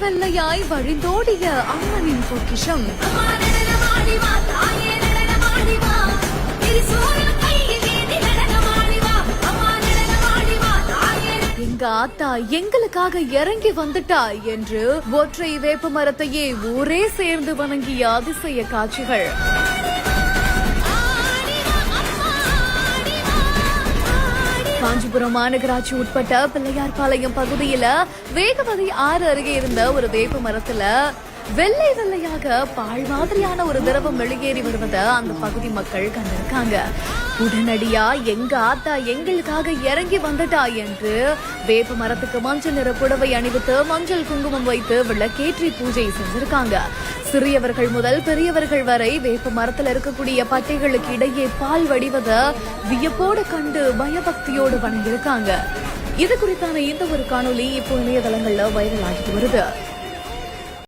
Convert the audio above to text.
வெள்ளையாய் வழிந்தோடிய அம்மனின் பொக்கிஷம். எங்க ஆத்தா எங்களுக்காக இறங்கி வந்துட்டா என்று ஒற்றை வேப்ப மரத்தையே ஊரே சேர்ந்து வணங்கிய அதிசய காட்சிகள். காஞ்சிபுரம் மாநகராட்சி உட்பட்ட பிள்ளையார்பாளையம் பகுதியில வேகவதி ஆறு அருகே இருந்த ஒரு வேப்ப மரத்துல வெள்ளை வெள்ளையாக பால் மாதிரியான ஒரு திரவம் வெளியேறி வருவதை அந்த பகுதி மக்கள் கண்டிருக்காங்க. உடனடியா எங்க ஆத்தா எங்களுக்காக இறங்கி வந்துட்டா என்று வேப்ப மரத்துக்கு மஞ்சள் நிற புடவை அணிவித்து மஞ்சள் குங்குமம் வைத்து விளக்கேற்றி பூஜை செஞ்சிருக்காங்க. சிறியவர்கள் முதல் பெரியவர்கள் வரை வேப்ப மரத்துல இருக்கக்கூடிய பட்டைகளுக்கு இடையே பால் வடிவத வியப்போடு கண்டு பயபக்தியோடு வணங்கியிருக்காங்க. இது குறித்தான இந்த ஒரு காணொலி இப்போ இணையதளங்கள்ல வைரல் ஆகிட்டு வருது.